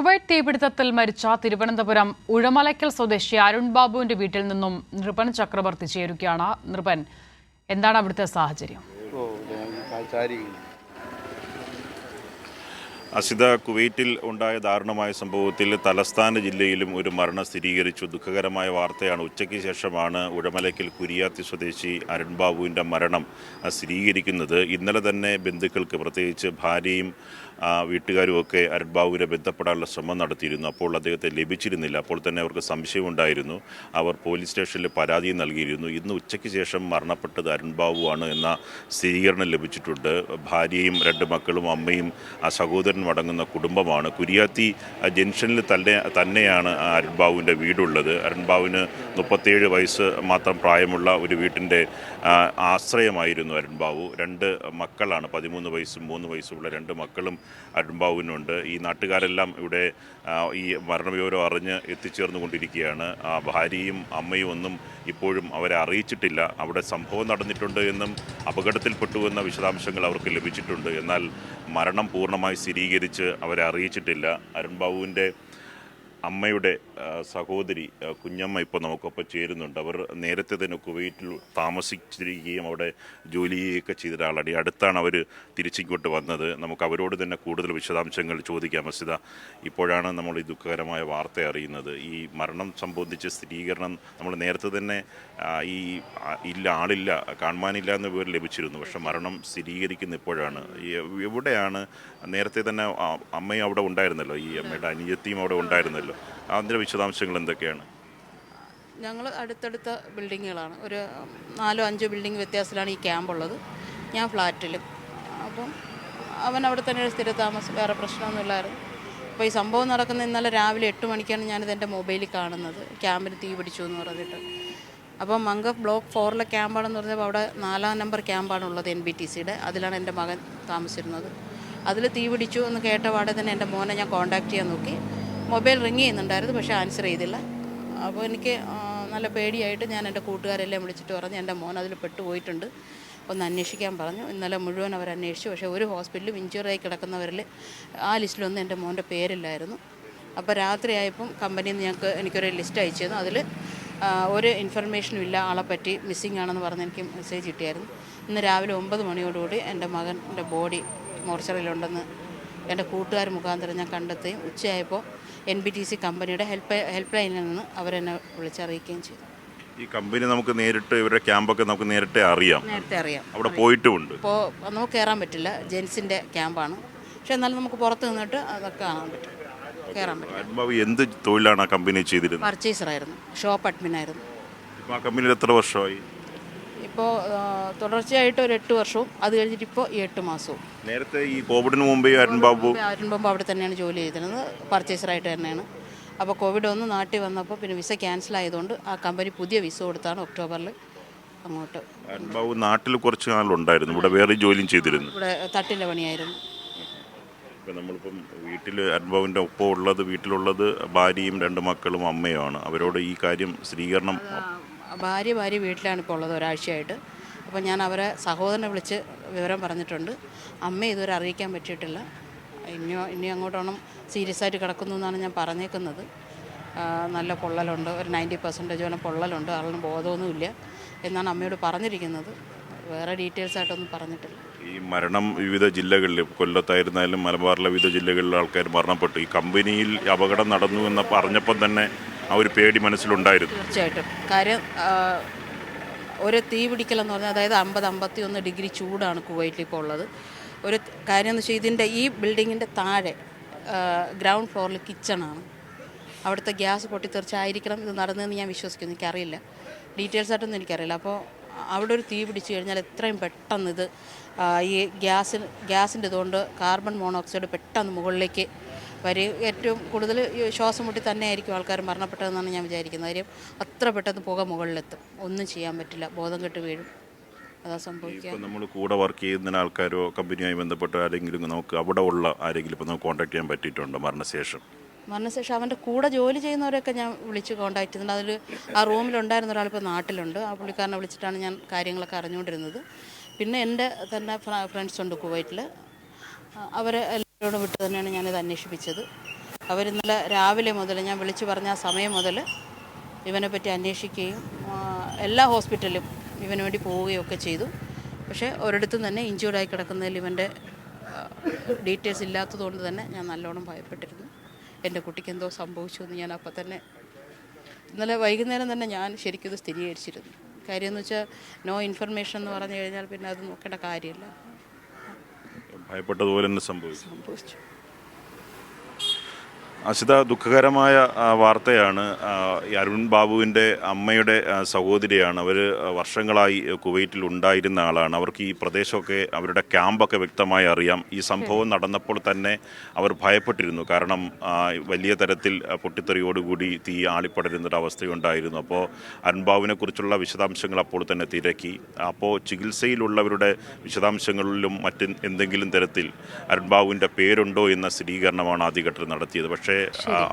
Kuwait തീപിടുത്തത്തിൽ മരിച്ച തിരുവനന്തപുരം ഉഴമലയ്ക്കൽ സ്വദേശി അരുൺ ബാബുവിന്റെ വീട്ടിൽ നിന്നും നൃപൻ ചക്രവർത്തി ചേരുകയാണ്. നൃപൻ, എന്താണ് അവിടുത്തെ സാഹചര്യം? അസിത, കുവൈറ്റിൽ ഉണ്ടായ ദാരുണമായ സംഭവത്തിൽ തലസ്ഥാന ജില്ലയിലും ഒരു മരണം സ്ഥിരീകരിച്ചു. ദുഃഖകരമായ വാർത്തയാണ്. ഉച്ചയ്ക്ക് ശേഷമാണ് ഉഴമലയ്ക്കൽ കുരിയാത്തി സ്വദേശി അരുൺ ബാബുവിൻ്റെ മരണം സ്ഥിരീകരിക്കുന്നത്. ഇന്നലെ തന്നെ ബന്ധുക്കൾക്ക്, പ്രത്യേകിച്ച് ഭാര്യയും വീട്ടുകാരുമൊക്കെ അരുൺ ബാബുവിനെ ബന്ധപ്പെടാനുള്ള ശ്രമം നടത്തിയിരുന്നു. അപ്പോൾ അദ്ദേഹത്തെ ലഭിച്ചിരുന്നില്ല. അപ്പോൾ തന്നെ അവർക്ക് സംശയമുണ്ടായിരുന്നു. അവർ പോലീസ് സ്റ്റേഷനിൽ പരാതി നൽകിയിരുന്നു. ഇന്ന് ഉച്ചയ്ക്ക് ശേഷം മരണപ്പെട്ടത് അരുൺ ബാബുവാണ് എന്ന സ്ഥിരീകരണം ലഭിച്ചിട്ടുണ്ട്. ഭാര്യയും 2 മക്കളും അമ്മയും സഹോദരൻ അടങ്ങുന്ന കുടുംബമാണ്. കുരിയാത്തി ജംഗ്ഷനിൽ തന്നെയാണ് അരുൺ ബാബുവിൻ്റെ വീടുള്ളത്. അരുൺ ബാബുവിന് 37 വയസ്സ് മാത്രം പ്രായമുള്ള ഒരു വീട്ടിൻ്റെ ആശ്രയമായിരുന്നു അരുൺ ബാബു. 2 മക്കളാണ്, 13 വയസ്സും 3 വയസ്സുമുള്ള 2 മക്കളും അരുൺ ബാബുവിനുണ്ട്. ഈ നാട്ടുകാരെല്ലാം ഇവിടെ ഈ മരണവിവരം അറിഞ്ഞ് എത്തിച്ചേർന്നുകൊണ്ടിരിക്കുകയാണ്. ഭാര്യയും അമ്മയും ഒന്നും ഇപ്പോഴും അവരെ അറിയിച്ചിട്ടില്ല. അവിടെ സംഭവം നടന്നിട്ടുണ്ട് എന്നും അപകടത്തിൽപ്പെട്ടു എന്ന വിശദാംശങ്ങൾ അവർക്ക് ലഭിച്ചിട്ടുണ്ട്. എന്നാൽ മരണം പൂർണ്ണമായി സ്ഥിരീകരിച്ച് അവരെ അറിയിച്ചിട്ടില്ല. അരുൺ ബാബുവിൻ്റെ അമ്മയുടെ സഹോദരി കുഞ്ഞമ്മ ഇപ്പോൾ നമുക്കൊപ്പം ചേരുന്നുണ്ട്. അവർ നേരത്തെ തന്നെ കുവൈറ്റിൽ താമസിച്ചിരിക്കുകയും അവിടെ ജോലി ചെയ്യുകയൊക്കെ ചെയ്ത ഒരാളാണ്. ഈ അടുത്താണ് അവർ തിരിച്ചിങ്ങോട്ട് വന്നത്. നമുക്ക് അവരോട് തന്നെ കൂടുതൽ വിശദാംശങ്ങൾ ചോദിക്കാം. അസിത, ഇപ്പോഴാണ് നമ്മൾ ഈ ദുഃഖകരമായ വാർത്ത അറിയുന്നത്. ഈ മരണം സംബന്ധിച്ച് സ്ഥിരീകരണം നമ്മൾ നേരത്തെ തന്നെ ആളില്ല, കാണുവാനില്ല എന്ന വിവരം ലഭിച്ചിരുന്നു. പക്ഷെ മരണം സ്ഥിരീകരിക്കുന്ന ഇപ്പോഴാണ്. എവിടെയാണ്? നേരത്തെ തന്നെ അമ്മയും അവിടെ ഉണ്ടായിരുന്നല്ലോ, ഈ അമ്മയുടെ അനിയത്തിയും അവിടെ ഉണ്ടായിരുന്നല്ലോ. അതിൻ്റെ വിശദാംശങ്ങൾ എന്തൊക്കെയാണ്? ഞങ്ങൾ അടുത്തടുത്ത ബിൽഡിങ്ങുകളാണ്. ഒരു 4-5 ബിൽഡിംഗ് വ്യത്യാസത്തിലാണ് ഈ ക്യാമ്പുള്ളത്. ഞാൻ ഫ്ലാറ്റിലും. അപ്പം അവൻ അവിടെ തന്നെ ഒരു സ്ഥിര താമസം, വേറെ പ്രശ്നമൊന്നുമില്ലായിരുന്നു. അപ്പോൾ ഈ സംഭവം നടക്കുന്ന ഇന്നലെ രാവിലെ 8 മണിക്കാണ് ഞാനിത് എൻ്റെ മൊബൈലിൽ കാണുന്നത്. ക്യാമ്പിന് തീ പിടിച്ചു എന്ന് പറഞ്ഞിട്ട്. അപ്പം മംഗഫ് ബ്ലോക്ക് 4 ക്യാമ്പാണെന്ന് പറഞ്ഞപ്പോൾ അവിടെ 4-ാം നമ്പർ ക്യാമ്പാണുള്ളത്, NBTCയുടെ. അതിലാണ് എൻ്റെ മകൻ താമസിച്ചിരുന്നത്. അതിൽ തീ പിടിച്ചു എന്ന് കേട്ട പാടെ തന്നെ എൻ്റെ മോനെ ഞാൻ കോൺടാക്റ്റ് ചെയ്യാൻ നോക്കി. മൊബൈൽ റിങ് ചെയ്യുന്നുണ്ടായിരുന്നു, പക്ഷേ ആൻസർ ചെയ്തില്ല. അപ്പോൾ എനിക്ക് നല്ല പേടിയായിട്ട് ഞാൻ എൻ്റെ കൂട്ടുകാരെല്ലാം വിളിച്ചിട്ട് പറഞ്ഞു എൻ്റെ മോൻ അതിൽ പെട്ടുപോയിട്ടുണ്ട്, ഒന്ന് അന്വേഷിക്കാൻ പറഞ്ഞു. ഇന്നലെ മുഴുവൻ അവർ അന്വേഷിച്ചു. പക്ഷേ ഒരു ഹോസ്പിറ്റലും ഇഞ്ചുറിയായി കിടക്കുന്നവരിൽ ആ ലിസ്റ്റിലൊന്നും എൻ്റെ മോൻ്റെ പേരില്ലായിരുന്നു. അപ്പോൾ രാത്രിയായപ്പം കമ്പനിയിൽ നിന്ന് എനിക്കൊരു ലിസ്റ്റ് അയച്ചു തന്നു. അതിൽ ഒരു ഇൻഫർമേഷനും ഇല്ല, ആളെപ്പറ്റി മിസ്സിംഗ് ആണെന്ന് പറഞ്ഞ് എനിക്ക് മെസ്സേജ് കിട്ടിയായിരുന്നു. ഇന്ന് രാവിലെ 9 മണിയോടുകൂടി എൻ്റെ മകൻ്റെ ബോഡി മോർച്ചറിയിലുണ്ടെന്ന് എൻ്റെ കൂട്ടുകാർ മുഖാന്തരം ഞാൻ കണ്ടെത്തുകയും ഉച്ചയായപ്പോൾ NBTC കമ്പനിയുടെ ഹെൽപ്പ് ലൈനിൽ നിന്ന് അവരെന്നെ വിളിച്ചറിയിക്കുകയും ചെയ്തു. ഈ കമ്പനി നമുക്ക് നേരിട്ട്, ഇവരുടെ ക്യാമ്പൊക്കെ നമുക്ക് നേരത്തെ അറിയാം. അവിടെ പോയിട്ടുമുണ്ട്. ഇപ്പോൾ നമുക്ക് കയറാൻ പറ്റില്ല, ജെൻസിൻ്റെ ക്യാമ്പാണ്. പക്ഷേ എന്നാലും നമുക്ക് പുറത്ത് നിന്നിട്ട് അതൊക്കെ കാണാൻ പറ്റും, കയറാൻ പറ്റും. എന്ത് തൊഴിലാണ് ആ കമ്പനി ചെയ്തിരുന്നത്? പർച്ചേസറായിരുന്നു, ഷോപ്പ് അഡ്മിനായിരുന്നു. ഇപ്പോൾ ആ കമ്പനിയിൽ എത്ര വർഷമായി? ഇപ്പോൾ തുടർച്ചയായിട്ട് ഒരു 8 വർഷവും, അത് കഴിഞ്ഞിട്ട് ഇപ്പോൾ 8 മാസവും. നേരത്തെ ഈ കോവിഡിന് മുമ്പേ അരുൺ ബാബു അവിടെ തന്നെയാണ് ജോലി ചെയ്തിരുന്നത്, പർച്ചേസറായിട്ട് തന്നെയാണ്. അപ്പോൾ കോവിഡ് ഒന്ന് നാട്ടിൽ വന്നപ്പോൾ പിന്നെ വിസ ക്യാൻസൽ ആയതുകൊണ്ട് ആ കമ്പനി പുതിയ വിസ കൊടുത്താണ് ഒക്ടോബറിൽ അങ്ങോട്ട്. അരുൺ ബാബു നാട്ടിൽ കുറച്ച് നാളുണ്ടായിരുന്നു, ഇവിടെ വേറെ ജോലിയും ചെയ്തിരുന്നു. ഇവിടെ തട്ടിൻ്റെ പണിയായിരുന്നു. ഇപ്പം നമ്മളിപ്പം വീട്ടിൽ അരുൺ ബാബുവിൻ്റെ ഒപ്പം ഉള്ളത്, വീട്ടിലുള്ളത് ഭാര്യയും 2 മക്കളും അമ്മയുമാണ്. അവരോട് ഈ കാര്യം സ്ഥിരീകരണം. ഭാര്യ വീട്ടിലാണ് ഇപ്പോൾ ഉള്ളത് ഒരാഴ്ചയായിട്ട്. അപ്പോൾ ഞാൻ അവരെ സഹോദരനെ വിളിച്ച് വിവരം പറഞ്ഞിട്ടുണ്ട്. അമ്മയെ ഇതുവരെ അറിയിക്കാൻ പറ്റിയിട്ടില്ല. ഇനി അങ്ങോട്ടോണം സീരിയസ് ആയിട്ട് കിടക്കുന്നു എന്നാണ് ഞാൻ പറഞ്ഞേക്കുന്നത്. നല്ല പൊള്ളലുണ്ട്, ഒരു 90% പൊള്ളലുണ്ട്, ആളിന് ബോധമൊന്നുമില്ല എന്നാണ് അമ്മയോട് പറഞ്ഞിരിക്കുന്നത്. വേറെ ഡീറ്റെയിൽസ് ആയിട്ടൊന്നും പറഞ്ഞിട്ടില്ല. ഈ മരണം വിവിധ ജില്ലകളിൽ, കൊല്ലത്തായിരുന്നാലും മലബാറിലെ വിവിധ ജില്ലകളിലെ ആൾക്കാർ മരണപ്പെട്ടു. ഈ കമ്പനിയിൽ അപകടം നടന്നു എന്ന് പറഞ്ഞപ്പം തന്നെ ആ ഒരു പേടി മനസ്സിലുണ്ടായിരുന്നു. തീർച്ചയായിട്ടും. കാര്യം ഒരു തീ പിടിക്കലെന്ന് പറഞ്ഞാൽ, അതായത് 50-51 ഡിഗ്രി ചൂടാണ് കുവൈറ്റിൽ ഇപ്പോൾ ഉള്ളത്. ഒരു കാര്യം എന്ന് വെച്ചാൽ ഇതിൻ്റെ ഈ ബിൽഡിങ്ങിൻ്റെ താഴെ ഗ്രൗണ്ട് ഫ്ലോറിൽ കിച്ചണാണ്. അവിടുത്തെ ഗ്യാസ് പൊട്ടിത്തെറിച്ചായിരിക്കണം ഇത് നടന്നതെന്ന് ഞാൻ വിശ്വസിക്കുന്നു. എനിക്കറിയില്ല, ഡീറ്റെയിൽസ് ആയിട്ടൊന്നും എനിക്കറിയില്ല. അപ്പോൾ അവിടെ ഒരു തീ പിടിച്ചു കഴിഞ്ഞാൽ എത്രയും പെട്ടെന്ന് ഇത് ഈ ഗ്യാസിൻ്റെ ഇതുകൊണ്ട് കാർബൺ മോണോക്സൈഡ് പെട്ടെന്ന് മുകളിലേക്ക് വരും. ഏറ്റവും കൂടുതൽ ശ്വാസം മുട്ടി തന്നെ ആയിരിക്കും ആൾക്കാർ മരണപ്പെട്ടതെന്നാണ് ഞാൻ വിചാരിക്കുന്നത്. കാര്യം അത്ര പെട്ടെന്ന് പുക മുകളിലെത്തും, ഒന്നും ചെയ്യാൻ പറ്റില്ല, ബോധം കെട്ട് വീഴും. അതാ സംഭവിക്കുക. നമ്മൾ കൂടെ വർക്ക് ചെയ്യുന്ന ആൾക്കാരോ കമ്പനിയുമായി ബന്ധപ്പെട്ട ആരെങ്കിലും നമുക്ക് അവിടെ ഉള്ള ആരെങ്കിലും ഇപ്പോൾ നമുക്ക് കോൺടാക്ട് ചെയ്യാൻ പറ്റിയിട്ടുണ്ടോ മരണശേഷം? അവൻ്റെ കൂടെ ജോലി ചെയ്യുന്നവരൊക്കെ ഞാൻ വിളിച്ച് കോൺടാക്ട് ചെയ്യുന്നുണ്ട്. അതിൽ ആ റൂമിലുണ്ടായിരുന്ന ഒരാളിപ്പോൾ നാട്ടിലുണ്ട്. ആ പുള്ളിക്കാരനെ വിളിച്ചിട്ടാണ് ഞാൻ കാര്യങ്ങളൊക്കെ അറിഞ്ഞുകൊണ്ടിരുന്നത്. പിന്നെ എൻ്റെ തന്നെ ഫ്രണ്ട്സ് ഉണ്ട് കുവൈറ്റിൽ, അവരെ എല്ലാവരോടും വിട്ട് തന്നെയാണ് ഞാനിത് അന്വേഷിപ്പിച്ചത്. അവരിന്നലെ രാവിലെ മുതൽ ഞാൻ വിളിച്ചു പറഞ്ഞ ആ സമയം മുതൽ ഇവനെ പറ്റി അന്വേഷിക്കുകയും എല്ലാ ഹോസ്പിറ്റലും ഇവന് വേണ്ടി പോവുകയൊക്കെ ചെയ്തു. പക്ഷേ ഒരിടത്തും തന്നെ ഇഞ്ചുർഡായി കിടക്കുന്നതിൽ ഇവൻ്റെ ഡീറ്റെയിൽസ് ഇല്ലാത്തതുകൊണ്ട് തന്നെ ഞാൻ നല്ലോണം ഭയപ്പെട്ടിരുന്നു. എൻ്റെ കുട്ടിക്ക് എന്തോ സംഭവിച്ചു എന്ന് ഞാൻ അപ്പം തന്നെ ഇന്നലെ വൈകുന്നേരം തന്നെ ഞാൻ ശരിക്കും ഇത് സ്ഥിരീകരിച്ചിരുന്നു. കാര്യം എന്ന് വെച്ചാൽ നോ ഇൻഫർമേഷൻ എന്ന് പറഞ്ഞു കഴിഞ്ഞാൽ പിന്നെ അത് നോക്കേണ്ട കാര്യമില്ല. ഭയപ്പെട്ടതുപോലെ തന്നെ സംഭവിച്ചു. അസിത, ദുഃഖകരമായ വാർത്തയാണ്. ഈ അരുൺ ബാബുവിൻ്റെ അമ്മയുടെ സഹോദരിയാണ്. അവർ വർഷങ്ങളായി കുവൈറ്റിൽ ഉണ്ടായിരുന്ന ആളാണ്. അവർക്ക് ഈ പ്രദേശമൊക്കെ അവരുടെ ക്യാമ്പൊക്കെ വ്യക്തമായി അറിയാം. ഈ സംഭവം നടന്നപ്പോൾ തന്നെ അവർ ഭയപ്പെട്ടിരുന്നു. കാരണം വലിയ തരത്തിൽ പൊട്ടിത്തെറിയോടുകൂടി തീ ആളിപ്പടരുന്നൊരവസ്ഥയുണ്ടായിരുന്നു. അപ്പോൾ അരുൺ ബാബുവിനെ കുറിച്ചുള്ള വിശദാംശങ്ങൾ അപ്പോൾ തന്നെ തിരക്കി. അപ്പോൾ ചികിത്സയിലുള്ളവരുടെ വിശദാംശങ്ങളിലും എന്തെങ്കിലും തരത്തിൽ അരുൺ ബാബുവിൻ്റെ പേരുണ്ടോ എന്ന സ്ഥിരീകരണമാണ് ആദ്യഘട്ടത്തിൽ നടത്തിയത്. പക്ഷേ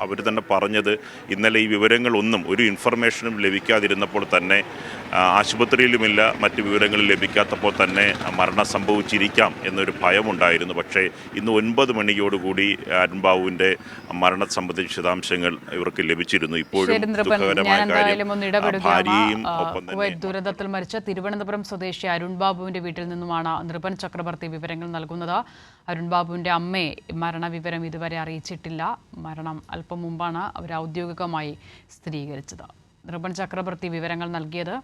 അവർ തന്നെ പറഞ്ഞത് ഇന്നലെ ഈ വിവരങ്ങളൊന്നും ഒരു ഇൻഫർമേഷനും ലഭിക്കാതിരുന്നപ്പോൾ തന്നെ ആശുപത്രിയിലുമില്ല, മറ്റ് വിവരങ്ങൾ ലഭിക്കാത്തപ്പോൾ തന്നെ മരണം സംഭവിച്ചിരിക്കാം എന്നൊരു ഭയമുണ്ടായിരുന്നു. പക്ഷേ ഇന്ന് 9 മണിയോടുകൂടി അരുൺ ബാബുവിൻ്റെ മരണം സംബന്ധിച്ച വിശദാംശങ്ങൾ ഇവർക്ക് ലഭിച്ചിരുന്നു. ഇപ്പോഴും ദുഃഖകരമായ കാര്യം ഭാര്യയും ഒപ്പം തന്നെ ദുരന്തത്തിൽ മരിച്ച തിരുവനന്തപുരം സ്വദേശി അരുൺ ബാബുവിന്റെ വീട്ടിൽ നിന്നുമാണ് നൃപൻ ചക്രവർത്തി വിവരങ്ങൾ നൽകുന്നത്. അരുൺ ബാബുവിന്റെ അമ്മയെ മരണവിവരം ഇതുവരെ അറിയിച്ചിട്ടില്ല. മരണം അല്പം മുമ്പാണ് അവർ ഔദ്യോഗികമായി സ്ഥിരീകരിച്ചത്. നൃപൻ ചക്രവർത്തി വിവരങ്ങൾ നൽകിയത്.